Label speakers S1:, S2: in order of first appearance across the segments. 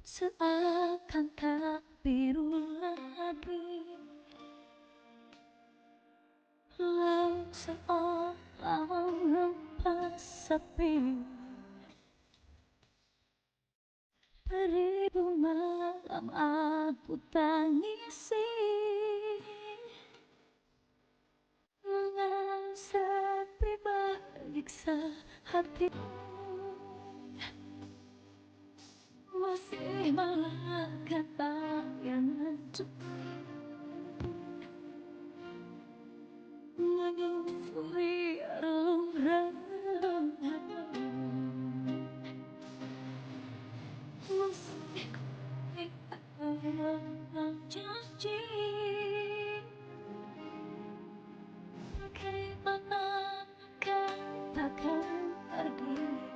S1: seakan tak biru lagi. Laut seolah menghempas sepi, beribu malam aku tangisi, dengan sepi menyiksa hati. Masih melangkah bayangan menyusuri relung-relung hati. Masih kupegang janji, bagaimana katakan pergi.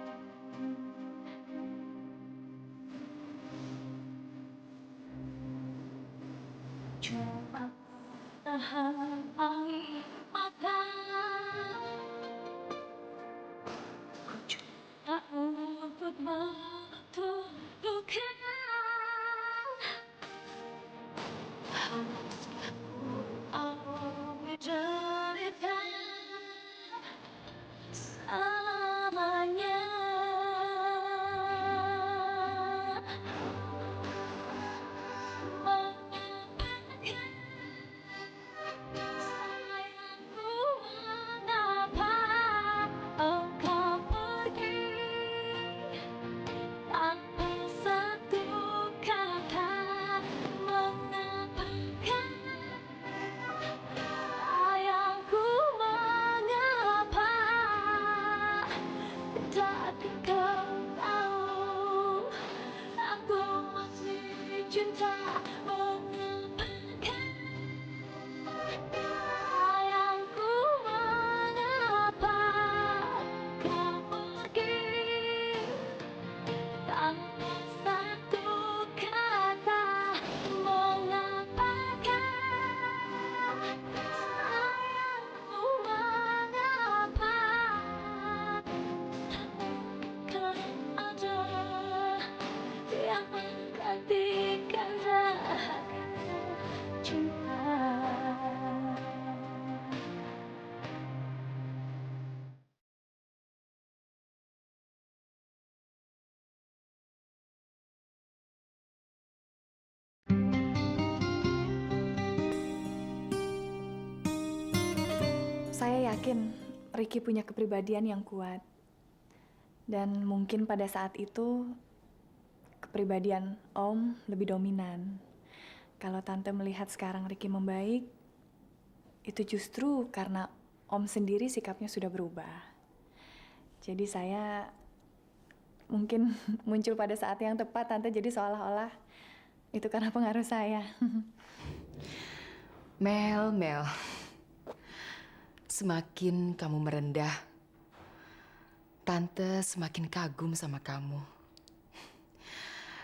S1: Cuma tahan air mata, ku coba untuk menutup aku derita selamanya. Sayangku, mengapa engkau pergi tanpa satu kata? Mengapakah sayangku, mengapa tak kau tahu aku masih cinta? Mengapakah sayangku, mengapa kau pergi tanpa satu kata? Mengapakah sayangku, mengapa tak ada yang menggantikan rahasia cinta?
S2: Saya yakin Ricky punya kepribadian yang kuat. Dan mungkin pada saat itu, kepribadian Om lebih dominan. Kalau Tante melihat sekarang Ricky membaik, itu justru karena Om sendiri sikapnya sudah berubah. Jadi saya mungkin muncul pada saat yang tepat, Tante. Jadi seolah-olah itu karena pengaruh saya.
S3: Mel, semakin kamu merendah, Tante semakin kagum sama kamu.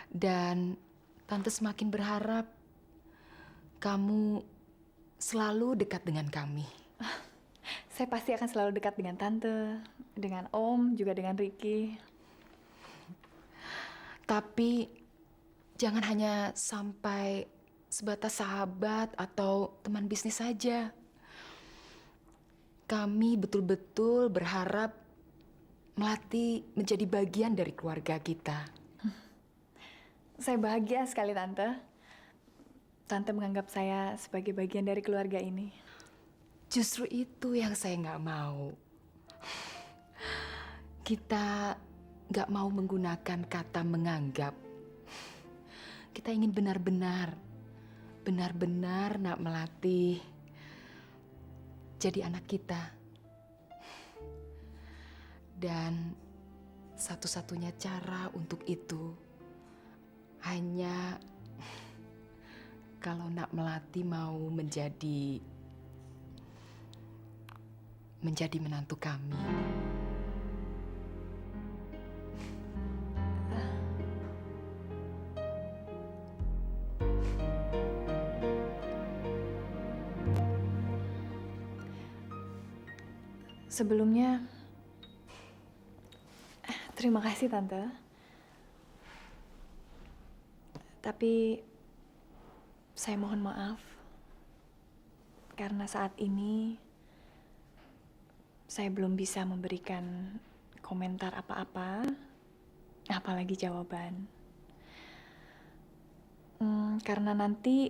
S3: Dan Tante semakin berharap kamu selalu dekat dengan kami.
S2: Saya pasti akan selalu dekat dengan Tante, dengan Om, juga dengan Ricky.
S3: Tapi jangan hanya sampai sebatas sahabat atau teman bisnis saja. Kami betul-betul berharap Melati menjadi bagian dari keluarga kita.
S2: Saya bahagia sekali, Tante. Tante menganggap saya sebagai bagian dari keluarga ini.
S3: Justru itu yang saya nggak mau. Kita nggak mau menggunakan kata menganggap. Kita ingin benar-benar nak melatih jadi anak kita. Dan satu-satunya cara untuk itu hanya kalau nak Melati mau menjadi menantu kami.
S2: Sebelumnya, terima kasih, Tante. Tapi saya mohon maaf karena saat ini saya belum bisa memberikan komentar apa-apa, apalagi jawaban. Karena nanti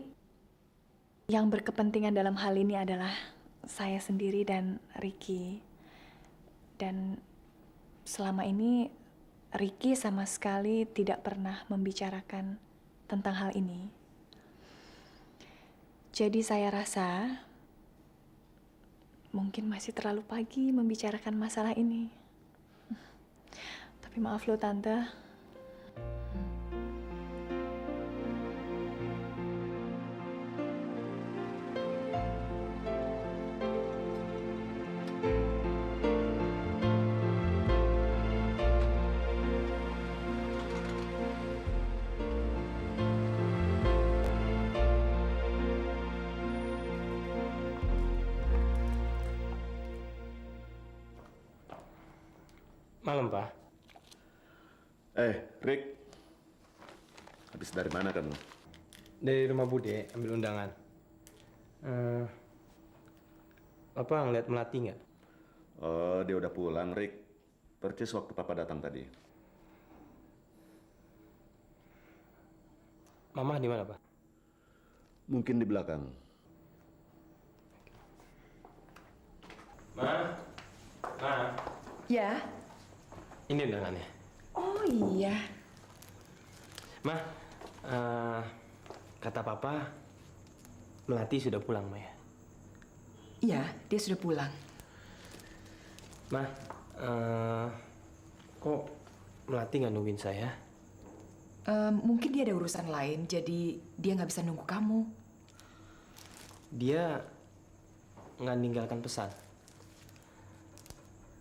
S2: yang berkepentingan dalam hal ini adalah saya sendiri dan Ricky. Dan selama ini Ricky sama sekali tidak pernah membicarakan tentang hal ini. Jadi saya rasa mungkin masih terlalu pagi membicarakan masalah ini. Tapi maaf loh Tante.
S4: Malam, Pak.
S5: Rick. Habis dari mana kamu?
S4: Dari rumah Bude, ambil undangan. Papa ngeliat Melati nggak?
S5: Oh, dia udah pulang, Rick. Percis waktu Papa datang tadi.
S4: Mama di mana, Pak?
S5: Mungkin di belakang.
S4: Ma?
S3: Ya?
S4: Ini undangannya.
S3: Oh iya.
S4: Ma, kata Papa, Melati sudah pulang, Ma ya?
S3: Iya, dia sudah pulang.
S4: Ma, kok Melati nggak nungguin saya?
S3: Mungkin dia ada urusan lain, jadi dia nggak bisa nunggu kamu.
S4: Dia nggak ninggalkan pesan.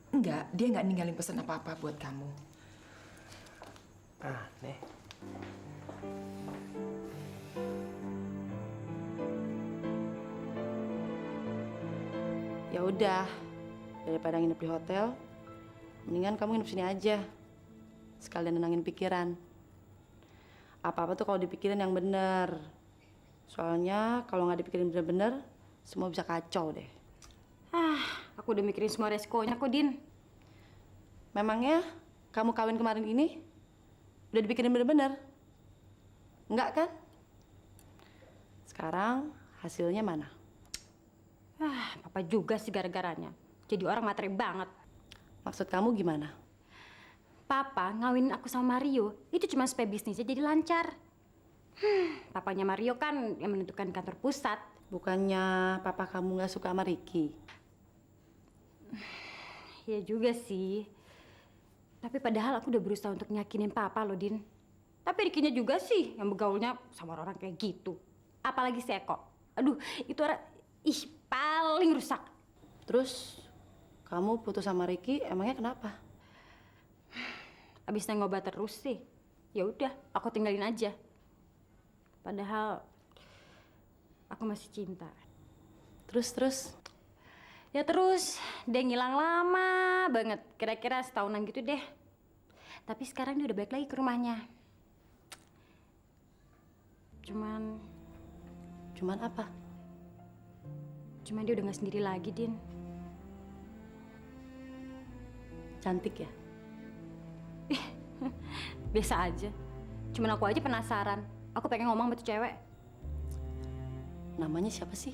S3: Enggak, dia nggak ninggalin pesan apa-apa buat kamu.
S4: Nih.
S6: Ya udah, daripada nginep di hotel, mendingan kamu nginep sini aja. Sekalian nenangin pikiran. Apa-apa tuh kalau dipikirin yang bener. Soalnya kalau nggak dipikirin bener-bener, semua bisa kacau deh.
S7: Aku udah mikirin semua resikonya kok, Din.
S6: Memangnya kamu kawin kemarin ini udah dipikirin bener-bener? Enggak kan? Sekarang hasilnya mana?
S7: Papa juga sih gara-garanya. Jadi orang materi banget.
S6: Maksud kamu gimana?
S7: Papa ngawinin aku sama Mario, itu cuma supaya bisnisnya jadi lancar. Papanya Mario kan yang menentukan kantor pusat.
S6: Bukannya papa kamu nggak suka sama Ricky?
S7: Ya juga sih. Tapi padahal aku udah berusaha untuk nyakinin Papa loh, Din. Tapi Ricky-nya juga sih yang bergaulnya sama orang kayak gitu. Apalagi si Eko. Aduh, itu orang paling rusak.
S6: Terus kamu putus sama Ricky emangnya kenapa?
S7: Abis ngobat terus sih. Ya udah, aku tinggalin aja. Padahal aku masih cinta.
S6: Terus?
S7: Ya terus, dia ngilang lama banget. Kira-kira setahunan gitu deh. Tapi sekarang dia udah balik lagi ke rumahnya.
S6: Cuman apa?
S7: Cuman dia udah gak sendiri lagi, Din.
S6: Cantik ya?
S7: Biasa aja. Cuman aku aja penasaran. Aku pengen ngomong sama tuh cewek.
S6: Namanya siapa sih?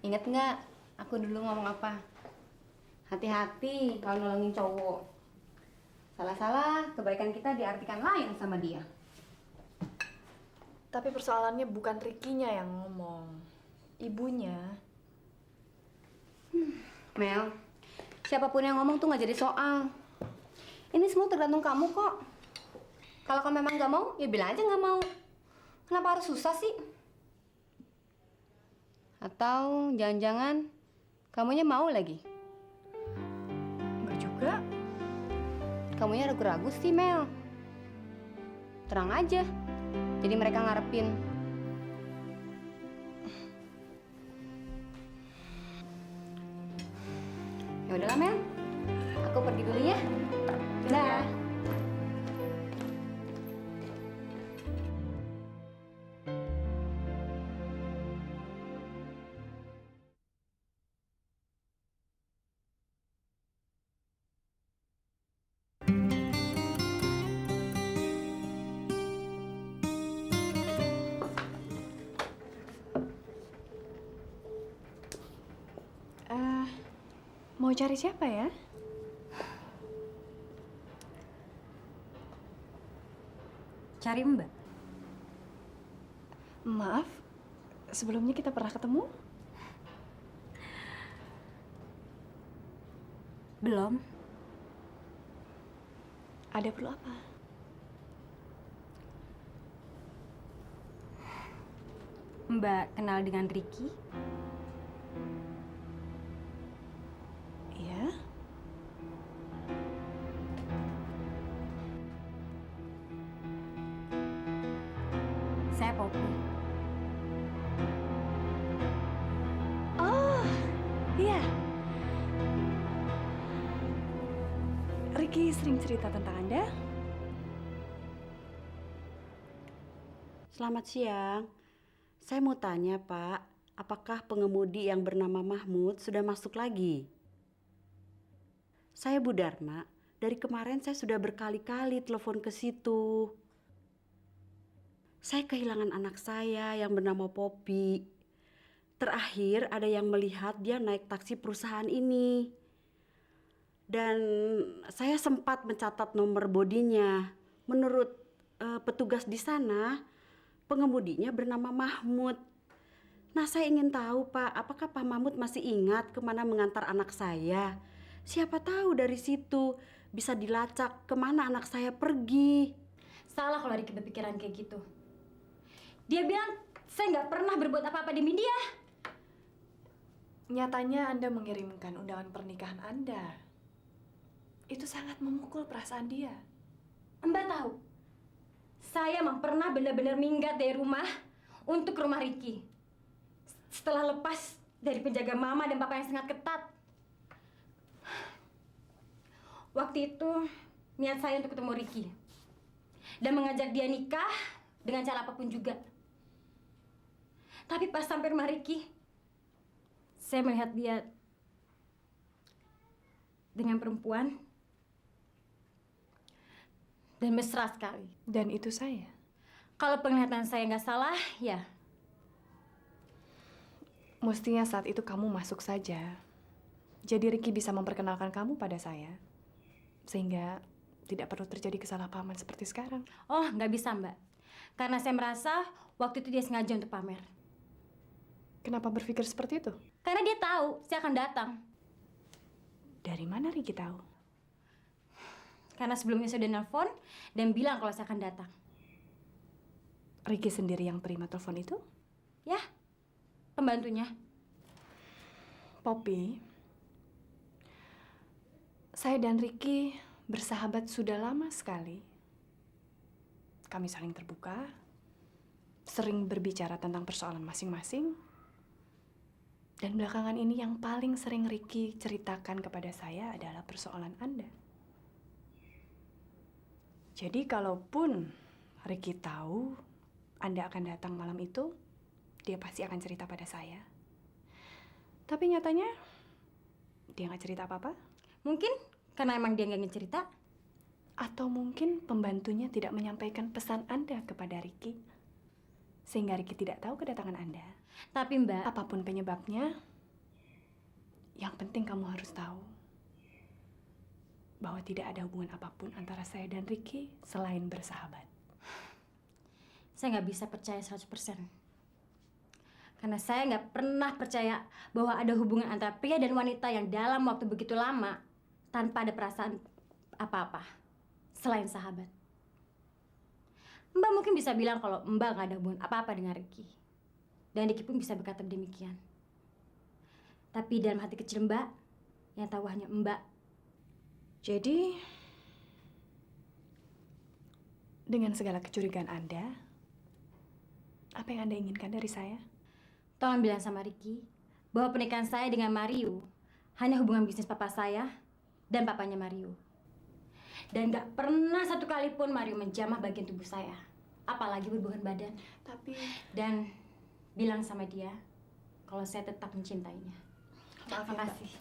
S7: Ingat nggak? Aku dulu ngomong apa? Hati-hati kalau nolongin cowok. Salah-salah, kebaikan kita diartikan lain sama dia.
S2: Tapi persoalannya bukan Ricky-nya yang ngomong, ibunya.
S7: Mel, siapapun yang ngomong tuh nggak jadi soal. Ini semua tergantung kamu kok. Kalau kamu memang nggak mau, ya bilang aja nggak mau. Kenapa harus susah sih? Atau jangan-jangan kamunya mau lagi?
S2: Enggak juga.
S7: Kamunya ragu-ragu sih, Mel. Terang aja. Jadi mereka ngarepin. Udahlah, Mel. Aku pergi dulu ya. Dah.
S2: Mau cari siapa ya?
S7: Cari Mbak.
S2: Maaf, sebelumnya kita pernah ketemu?
S7: Belum.
S2: Ada perlu apa?
S7: Mbak kenal dengan Ricky?
S2: Iya.
S7: Saya Poppy.
S2: Oh, iya. Ricky sering cerita tentang Anda.
S8: Selamat siang. Saya mau tanya, Pak, apakah pengemudi yang bernama Mahmud sudah masuk lagi? Saya Bu Dharma. Dari kemarin saya sudah berkali-kali telepon ke situ. Saya kehilangan anak saya yang bernama Poppy. Terakhir ada yang melihat dia naik taksi perusahaan ini. Dan saya sempat mencatat nomor bodinya. Menurut petugas di sana, pengemudinya bernama Mahmud. Nah, saya ingin tahu, Pak, apakah Pak Mahmud masih ingat kemana mengantar anak saya? Siapa tahu dari situ bisa dilacak kemana anak saya pergi.
S7: Salah kalau Ricky berpikiran kayak gitu. Dia bilang saya nggak pernah berbuat apa-apa demi dia.
S2: Nyatanya Anda mengirimkan undangan pernikahan Anda. Itu sangat memukul perasaan dia.
S7: Mbak tahu, saya emang pernah benar-benar minggat dari rumah untuk ke rumah Ricky. Setelah lepas dari penjaga mama dan papa yang sangat ketat. Waktu itu niat saya untuk ketemu Ricky dan mengajak dia nikah dengan cara apapun juga. Tapi pas sampai rumah Ricky, saya melihat dia dengan perempuan dan mesra sekali.
S2: Dan itu saya.
S7: Kalau penglihatan saya nggak salah, ya.
S2: Mestinya saat itu kamu masuk saja. Jadi Ricky bisa memperkenalkan kamu pada saya. Sehingga tidak perlu terjadi kesalahpahaman seperti sekarang.
S7: Oh, nggak bisa, Mbak. Karena saya merasa waktu itu dia sengaja untuk pamer.
S2: Kenapa berpikir seperti itu?
S7: Karena dia tahu saya akan datang.
S2: Dari mana Ricky tahu?
S7: Karena sebelumnya saya udah nelpon dan bilang kalau saya akan datang.
S2: Ricky sendiri yang terima telepon itu?
S7: Ya, pembantunya.
S2: Poppy, saya dan Ricky bersahabat sudah lama sekali. Kami saling terbuka, sering berbicara tentang persoalan masing-masing. Dan belakangan ini yang paling sering Ricky ceritakan kepada saya adalah persoalan Anda. Jadi kalaupun Ricky tahu Anda akan datang malam itu, dia pasti akan cerita pada saya. Tapi nyatanya, dia nggak cerita apa-apa.
S7: Mungkin karena emang dia nggak ingin cerita.
S2: Atau mungkin pembantunya tidak menyampaikan pesan Anda kepada Ricky. Sehingga Ricky tidak tahu kedatangan Anda.
S7: Tapi Mbak,
S2: Apapun penyebabnya, yang penting kamu harus tahu bahwa tidak ada hubungan apapun antara saya dan Ricky selain bersahabat.
S7: saya nggak bisa percaya 100%. Karena saya nggak pernah percaya bahwa ada hubungan antara pria dan wanita yang dalam waktu begitu lama tanpa ada perasaan apa-apa selain sahabat. Mbak mungkin bisa bilang kalau Mbak nggak ada hubungan apa-apa dengan Ricky. Dan Ricky pun bisa berkata demikian. Tapi dalam hati kecil Mbak, yang tahu hanya Mbak.
S2: Jadi, dengan segala kecurigaan Anda, apa yang Anda inginkan dari saya?
S7: Tolong bilang sama Ricky bahwa pernikahan saya dengan Mario hanya hubungan bisnis papa saya dan papanya Mario. Dan nggak pernah satu kali pun Mario menjamah bagian tubuh saya, apalagi berhubungan badan.
S2: Tapi
S7: Dan bilang sama dia kalau saya tetap mencintainya.
S2: maaf
S7: Terima
S2: ya, Mbak.
S7: kasih.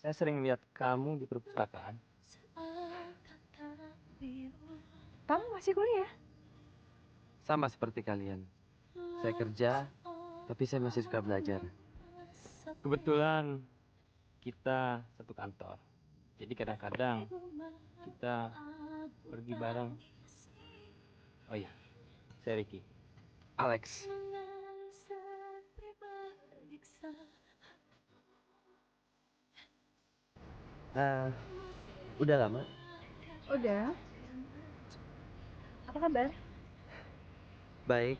S4: Saya sering lihat kamu di perpustakaan.
S2: Kamu masih kuliah?
S9: Sama seperti kalian. Saya kerja, tapi saya masih suka belajar.
S4: Kebetulan kita satu kantor. Jadi kadang-kadang kita pergi bareng. Oh iya, saya Ricky.
S9: Alex, udah lama?
S2: Udah. Apa kabar?
S9: Baik.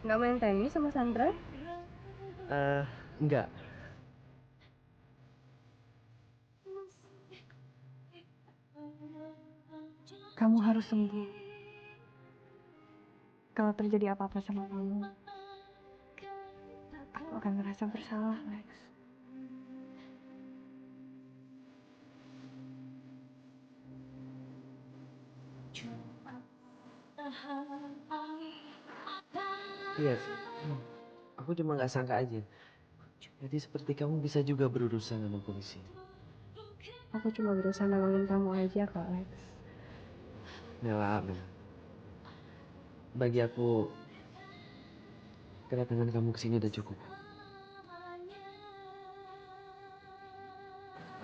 S2: Nggak main tenis sama Sandra?
S9: Enggak.
S2: Kamu harus sembuh. Kalau terjadi apa-apa sama kamu, aku akan merasa bersalah, Lex.
S9: Iya sih. Aku cuma nggak sangka aja. Jadi seperti kamu bisa juga berurusan dengan polisi.
S2: Aku cuma berusaha nolongin kamu aja, kok, Lex.
S9: Mela. Bagi aku, kedatangan kamu ke sini udah cukup.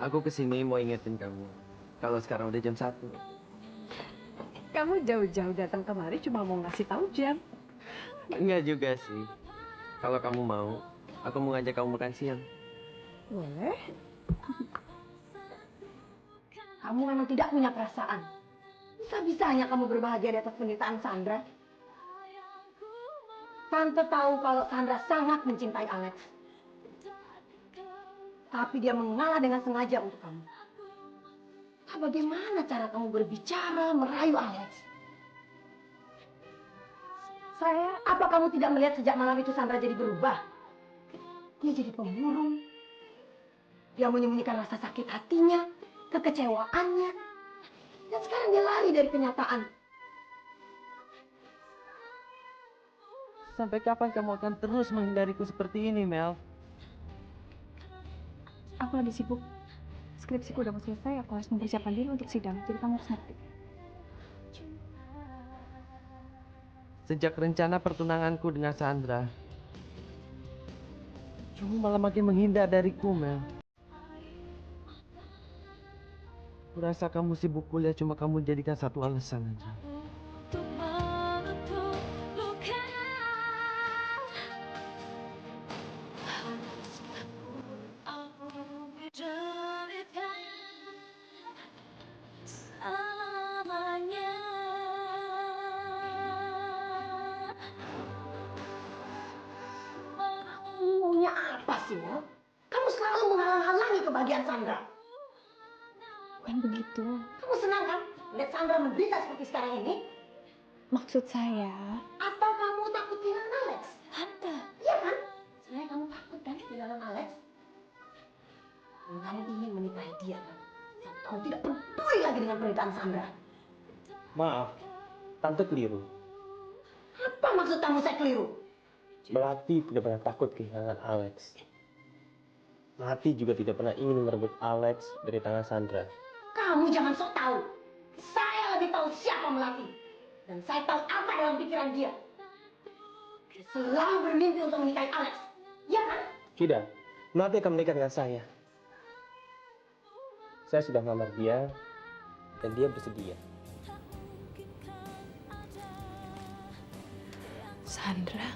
S9: Aku kesini mau ingetin kamu kalau sekarang udah jam 1.
S8: Kamu jauh-jauh datang kemari cuma mau ngasih tahu jam.
S9: Enggak juga sih. Kalau kamu mau, aku mau ngajak kamu makan siang.
S8: Boleh. Kamu memang tidak punya perasaan. Bisa-bisanya kamu berbahagia di atas penderitaan Sandra. Tante tahu kalau Sandra sangat mencintai Alex. Tapi dia mengalah dengan sengaja untuk kamu. Nah, bagaimana cara kamu berbicara, merayu Alex? Apa kamu tidak melihat sejak malam itu Sandra jadi berubah? Dia jadi pemurung. Dia menyembunyikan rasa sakit hatinya, kekecewaannya. Dan sekarang dia lari dari kenyataan.
S9: Sampai kapan kamu akan terus menghindariku seperti ini, Mel?
S2: Aku lagi sibuk. Skripsiku udah mau selesai, aku harus mempersiapkan diri untuk sidang. Jadi kamu harus ngerti.
S9: Sejak rencana pertunanganku dengan Sandra, kamu malah makin menghindar dariku, Mel. Kurasa kamu sibuk kuliah cuma kamu jadikan satu alasan aja.
S1: Untuk menutup luka. Aku menderita selamanya.
S8: Kamu maunya apa sih, Mel? Kamu selalu menghalang-halangi kebahagiaan Sandra.
S2: Bukan begitu.
S8: Kamu senang kan lihat Sandra menderita seperti sekarang ini?
S2: Maksud saya,
S8: Atau kamu takut kehilangan Alex?
S2: Tante.
S8: Iya kan? Saya kamu takut kan kehilangan Alex? Dan kamu ingin menikahi dia kan? Dan kamu tidak peduli lagi dengan penderitaan Sandra.
S4: Maaf, tante keliru.
S8: Apa maksud kamu saya keliru?
S4: Melati tidak pernah takut kehilangan Alex. Melati juga tidak pernah ingin merebut Alex dari tangan Sandra.
S8: Kamu jangan sok tahu. Saya lebih tahu siapa Melati. Dan saya tahu apa dalam pikiran dia. Dia selalu bermimpi untuk menikahi Alex. Iya kan?
S4: Tidak, Melati akan menikah dengan saya. Saya sudah melamar dia, dan dia bersedia.
S2: Sandra.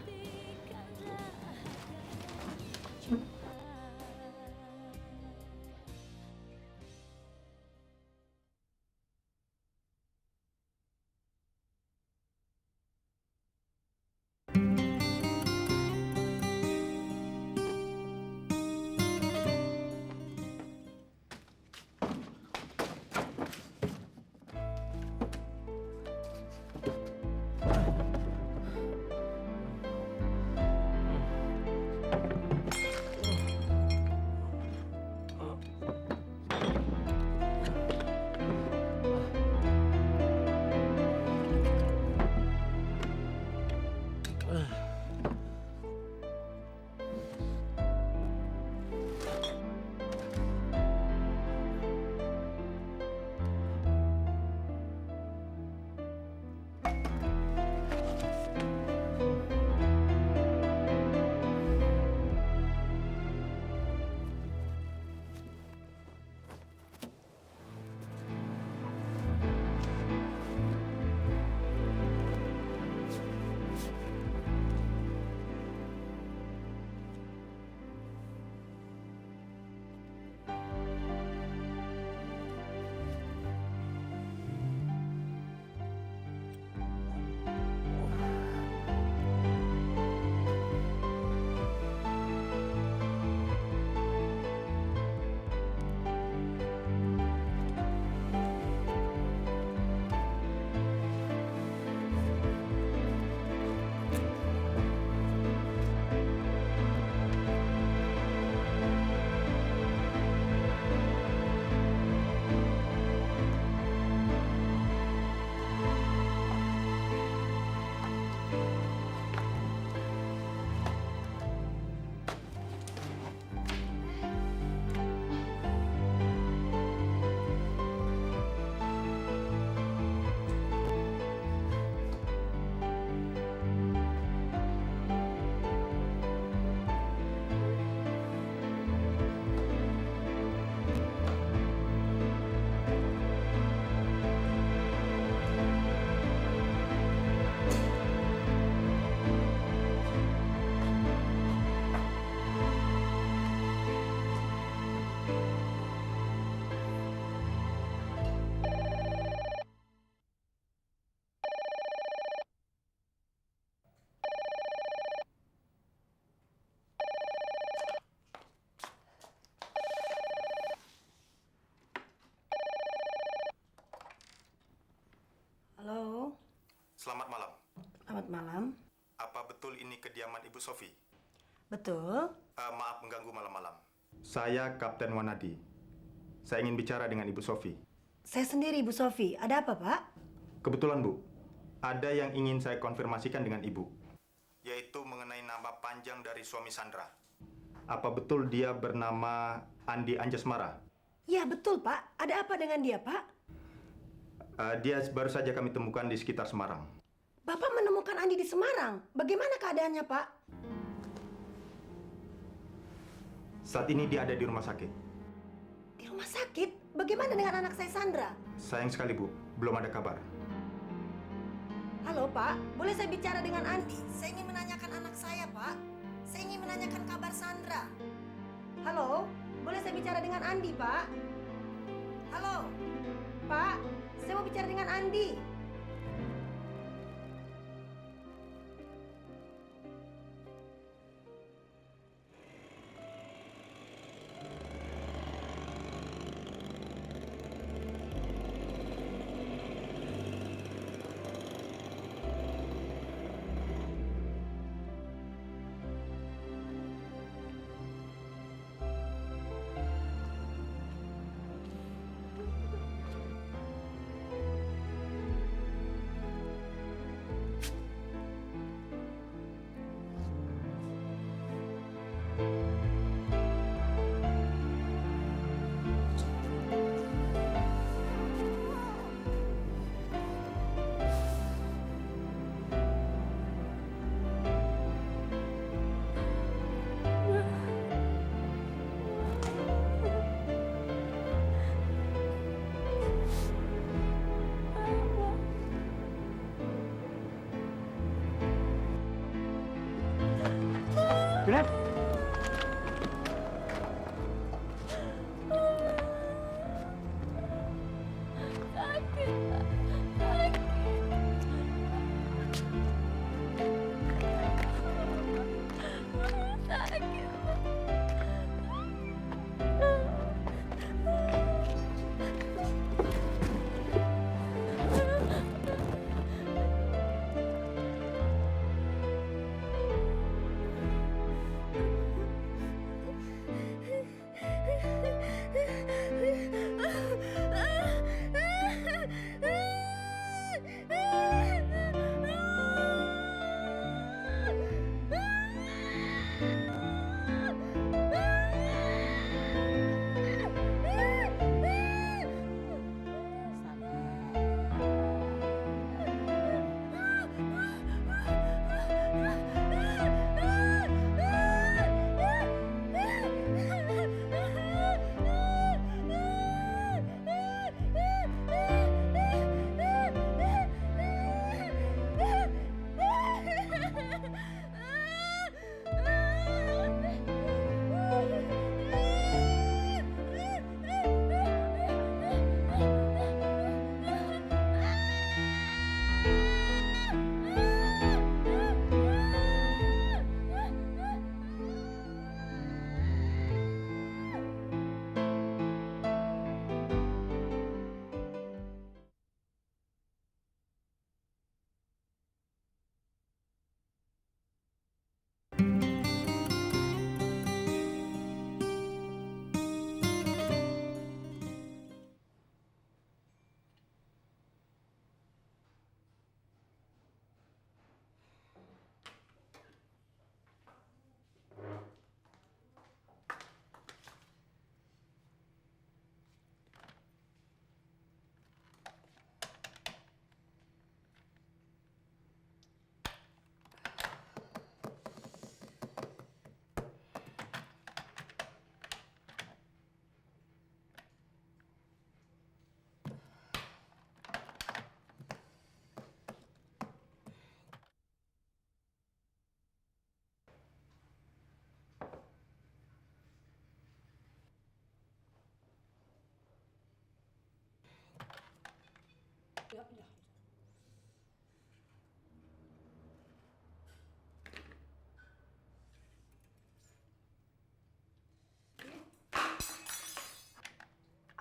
S10: Selamat malam.
S6: Selamat malam.
S10: Apa betul ini kediaman Ibu Sofi?
S6: Betul.
S10: Maaf mengganggu malam-malam. Saya Kapten Wanadi. Saya ingin bicara dengan Ibu Sofi.
S6: Saya sendiri, Ibu Sofi. Ada apa, Pak?
S10: Kebetulan, Bu. Ada yang ingin saya konfirmasikan dengan Ibu. Yaitu mengenai nama panjang dari suami Sandra. Apa betul dia bernama Andi Anjasmara?
S6: Ya, betul, Pak. Ada apa dengan dia, Pak?
S10: Dia baru saja kami temukan di sekitar Semarang.
S6: Bapak menemukan Andi di Semarang. Bagaimana keadaannya, Pak?
S10: Saat ini dia ada di rumah sakit.
S6: Di rumah sakit? Bagaimana dengan anak saya, Sandra?
S10: Sayang sekali, Bu. Belum ada kabar.
S6: Halo, Pak. Boleh saya bicara dengan Andi? Saya ingin menanyakan anak saya, Pak. Saya ingin menanyakan kabar Sandra. Halo? Boleh saya bicara dengan Andi, Pak? Halo? Pak, saya mau bicara dengan Andi.
S4: Beb!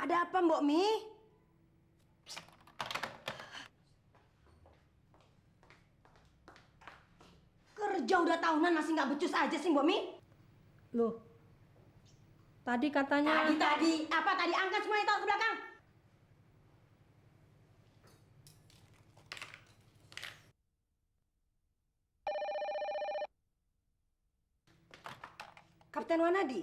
S6: Ada apa, Mbok Mi?
S8: tahunan masih nggak becus aja sih, Mbok Mi?
S6: Loh, tadi katanya...
S8: Tadi. Apa tadi? Angkat semuanya, taruh ke belakang. Kapten Wanadi.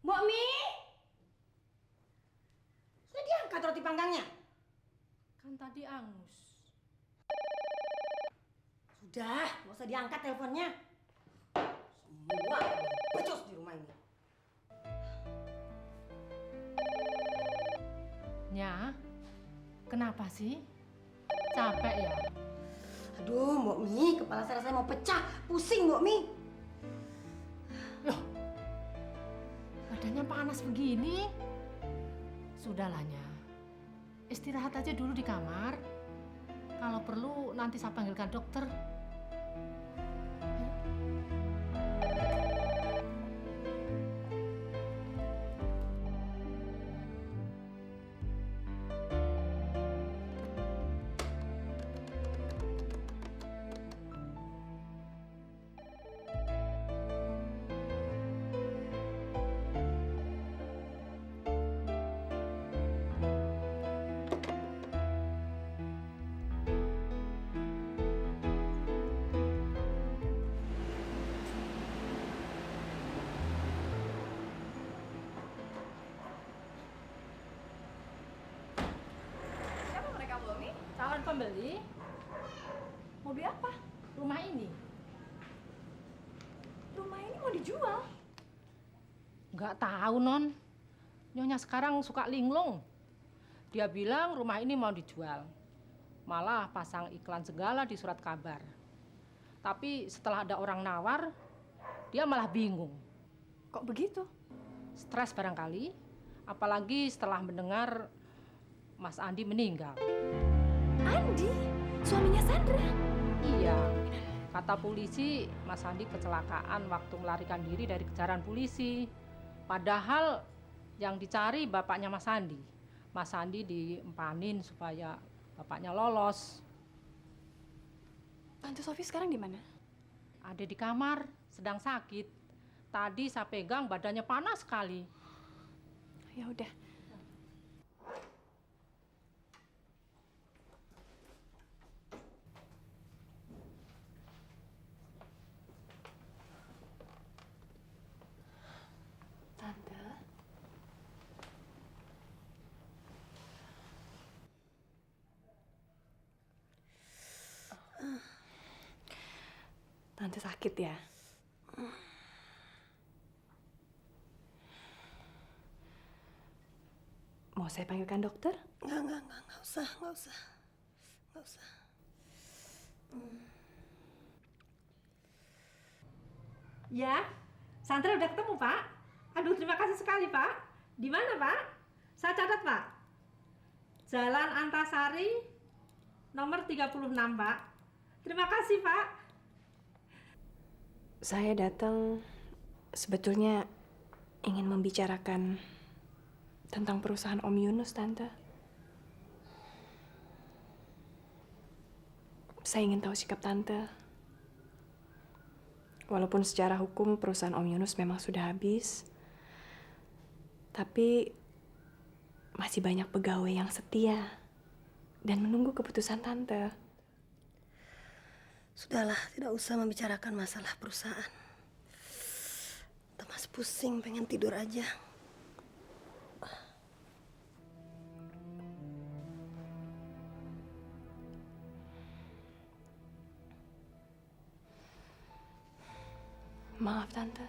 S8: Mbok Mi? Sudah diangkat roti panggangnya?
S6: Kan tadi angus.
S8: Sudah, nggak usah diangkat teleponnya. Semua becus di rumah ini.
S6: Nya, kenapa sih? Capek ya?
S8: Aduh, Mbok Mi, kepala saya rasanya mau pecah. Pusing, Mbok Mi.
S6: Loh, badannya panas begini. Sudahlah, Nya. Istirahat aja dulu di kamar. Kalau perlu nanti saya panggilkan dokter.
S2: Siapa mereka, Bu Mi?
S6: Calon pembeli
S2: Mau beli apa?
S6: rumah ini.
S2: Rumah ini mau dijual.
S6: Nggak tahu, Non. Nyonya sekarang suka linglung. Dia bilang rumah ini mau dijual. Malah pasang iklan segala di surat kabar. Tapi setelah ada orang nawar, dia malah bingung.
S2: Kok begitu?
S6: Stres barangkali, apalagi setelah mendengar Mas Andi meninggal.
S2: Andi, suaminya Sandra.
S6: Iya, kata polisi Mas Andi kecelakaan waktu melarikan diri dari kejaran polisi. Padahal yang dicari bapaknya Mas Andi. Mas Andi diempanin supaya bapaknya lolos.
S2: Tante Sofi sekarang di mana?
S6: Ada di kamar, sedang sakit. Tadi saya pegang badannya panas sekali.
S2: Ya udah. Tante. Tante sakit ya? Mau saya panggilkan dokter?
S8: Enggak usah.
S6: Ya, Sandra udah ketemu, Pak. Aduh, terima kasih sekali, Pak. Di mana, Pak? Saya catat, Pak. Jalan Antasari, nomor 36, Pak. Terima kasih, Pak.
S2: Saya datang sebetulnya ingin membicarakan tentang perusahaan Om Yunus, Tante. Saya ingin tahu sikap Tante. Walaupun secara hukum perusahaan Om Yunus memang sudah habis, tapi masih banyak pegawai yang setia dan menunggu keputusan Tante.
S8: Sudahlah, tidak usah membicarakan masalah perusahaan. Thomas pusing, pengen tidur aja.
S2: Maaf, Tante.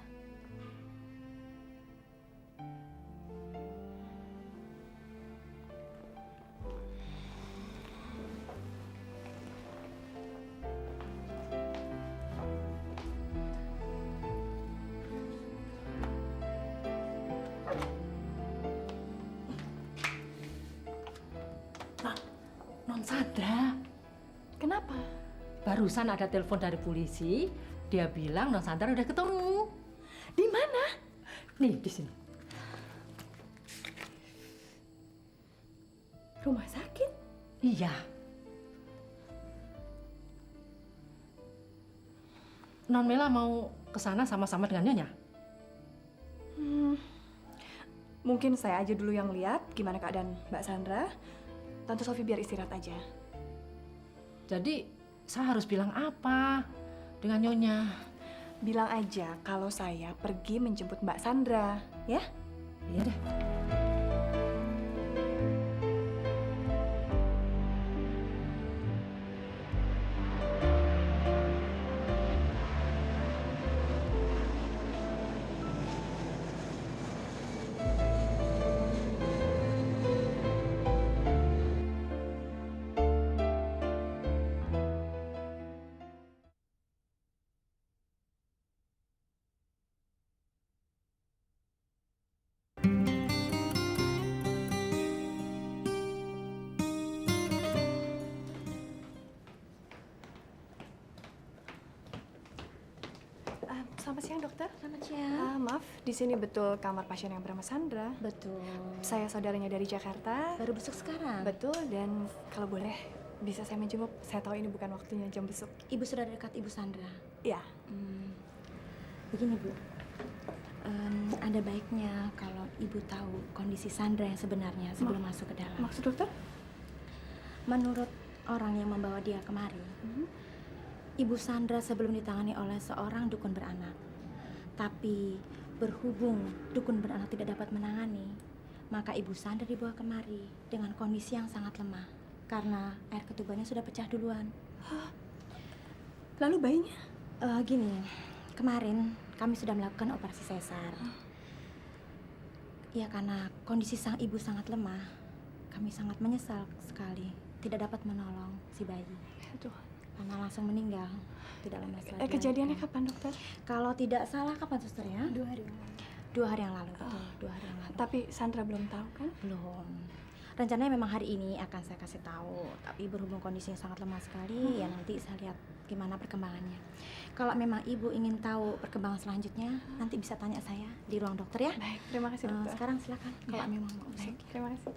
S6: Non Sandra,
S2: Kenapa?
S6: barusan ada telepon dari polisi.
S11: Dia bilang Non Sandra udah ketemu.
S2: Di mana?
S11: Nih, di sini.
S2: Rumah sakit?
S11: Iya. Non Mela mau ke sana sama-sama dengan Nyonya?
S2: Mungkin saya aja dulu yang lihat gimana keadaan Mbak Sandra. Tante Sofi biar istirahat aja.
S11: Jadi, saya harus bilang apa dengan Nyonya?
S2: Bilang aja kalau saya pergi menjemput Mbak Sandra, ya?
S11: Iya deh.
S2: Selamat siang, dokter.
S7: Selamat siang.
S2: Maaf, di sini betul kamar pasien yang bernama Sandra.
S7: Betul.
S2: Saya saudaranya dari Jakarta.
S7: Baru besok sekarang.
S2: Betul, dan kalau boleh bisa saya menjenguk. Saya tahu ini bukan waktunya jam besuk.
S7: Ibu sudah dekat Ibu Sandra.
S2: Ya.
S7: Begini Bu, ada baiknya kalau Ibu tahu kondisi Sandra yang sebenarnya sebelum masuk ke dalam.
S2: Maksud dokter?
S7: Menurut orang yang membawa dia kemari, Ibu Sandra sebelum ditangani oleh seorang dukun beranak. Tapi berhubung dukun beranak tidak dapat menangani, maka Ibu Sandra dibawa kemari dengan kondisi yang sangat lemah karena air ketubannya sudah pecah duluan.
S2: Lalu bayinya?
S7: Gini, kemarin kami sudah melakukan operasi sesar. Ya karena kondisi sang ibu sangat lemah, kami sangat menyesal sekali tidak dapat menolong si bayi.
S2: Aduh.
S7: Karena langsung meninggal. Tidak lama setelah
S2: Kejadiannya kapan, dokter?
S7: Kalau tidak salah kapan, suster ya?
S2: 2 hari yang lalu.
S7: 2 hari yang lalu, betul. 2 hari yang lalu.
S2: Tapi Sandra belum tahu kan?
S7: Belum. Rencananya memang hari ini akan saya kasih tahu, tapi berhubung kondisinya sangat lemah sekali, ya nanti saya lihat gimana perkembangannya. Kalau memang ibu ingin tahu perkembangan selanjutnya, nanti bisa tanya saya di ruang dokter ya.
S2: Baik, terima kasih dokter.
S7: Sekarang silakan kalau memang mau.
S2: Baik, terima kasih.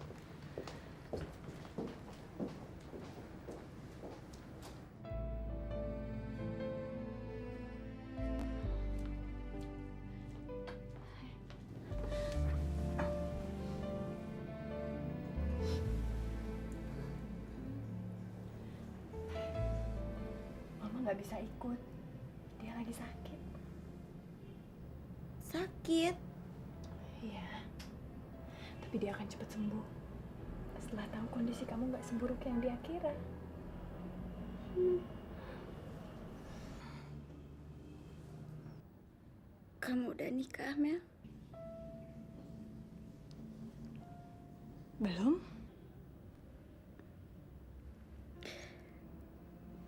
S2: Nggak bisa ikut, dia lagi sakit.
S7: Sakit?
S2: Iya, tapi dia akan cepat sembuh setelah tahu kondisi kamu nggak seburuk yang dia kira.
S12: Kamu udah nikah, Mel?
S2: Belum?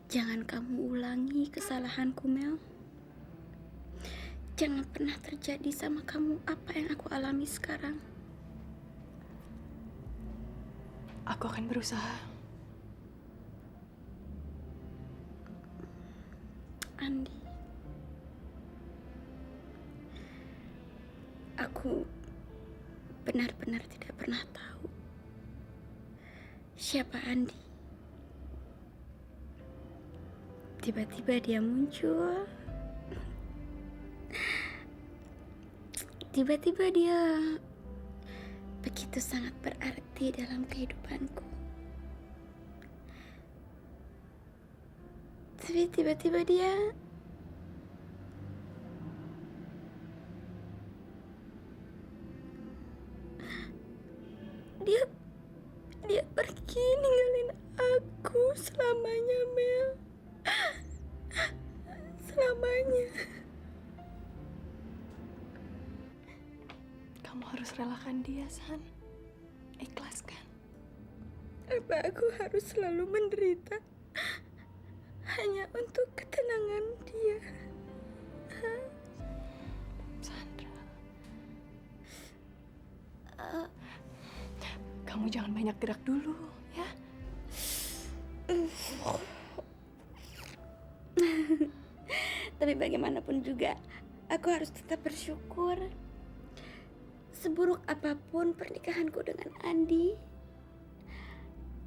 S12: Jangan kamu ulangi kesalahanku, Mel. Jangan pernah terjadi sama kamu apa yang aku alami sekarang.
S2: Aku akan berusaha.
S12: Andi, aku benar-benar tidak pernah tahu siapa Andi. Tiba-tiba dia muncul. Tiba-tiba dia begitu sangat berarti dalam kehidupanku. Tapi tiba-tiba dia pergi ninggalin aku selamanya, Mel. Selamanya.
S2: Kamu harus relakan dia, San. Ikhlaskan.
S12: Apa aku harus selalu menderita hanya untuk ketenangan dia?
S2: Sandra. Kamu jangan banyak gerak dulu, ya?
S12: Tapi bagaimanapun juga, aku harus tetap bersyukur. Seburuk apapun pernikahanku dengan Andi,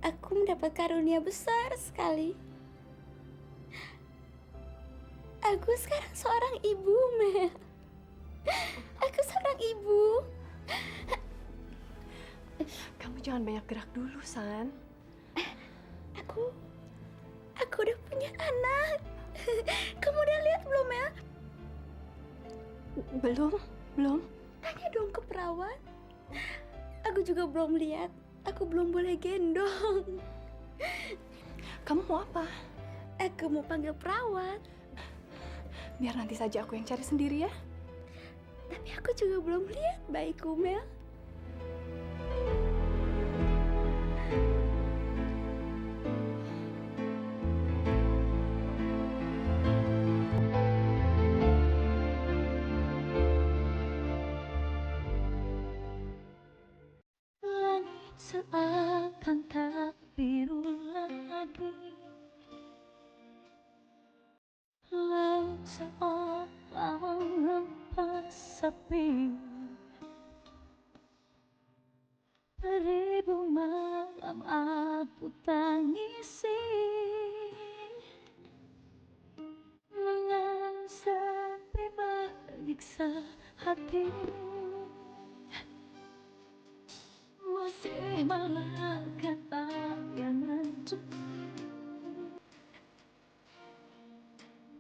S12: aku mendapat karunia besar sekali. Aku sekarang seorang ibu, Mel. Aku seorang ibu.
S2: Kamu jangan banyak gerak dulu, San.
S12: Aku udah punya anak. Kamu udah lihat belum, Mel?
S2: Belum.
S12: Tanya dong ke perawat. Aku juga belum lihat. Aku belum boleh gendong.
S2: Kamu mau apa?
S12: Aku mau panggil perawat.
S2: Biar nanti saja aku yang cari sendiri ya.
S12: Tapi aku juga belum lihat bayiku, Mel.
S1: Langit seakan tak biru lagi, laut seolah menghempas sepi. Beribu malam aku tangisi, dengan sepi menyiksa hati. Masih melangkah bayanganku,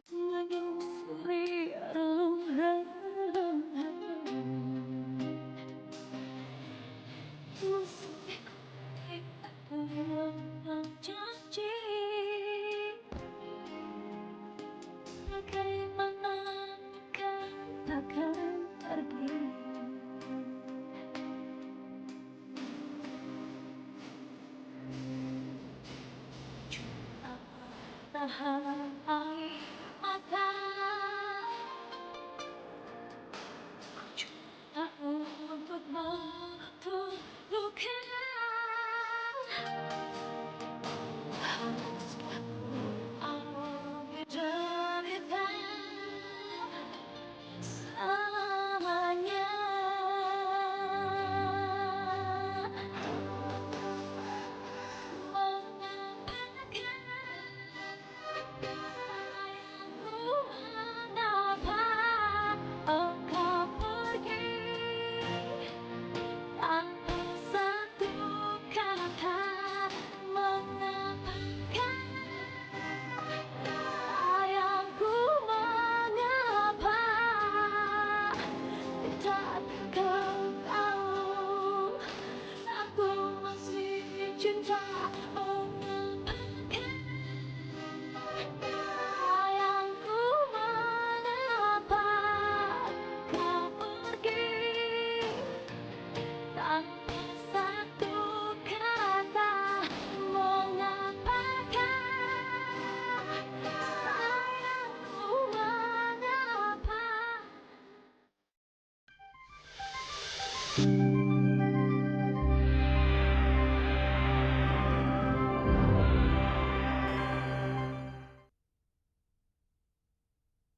S1: menyusuri relung-relung hati. Masih ku tidak janji, bagaimana kau takkan pergi. Tahan air mata, coba untuk menutup luka. Haruskah aku menderita selamanya? Mengapa engkau pergi tanpa satu kata? Mengapa sayangku, mengapa tidak kau tahu aku masih cinta? Sayangku, mengapa kau pergi tanpa satu kata? Mengapakah sayangku, mengapa?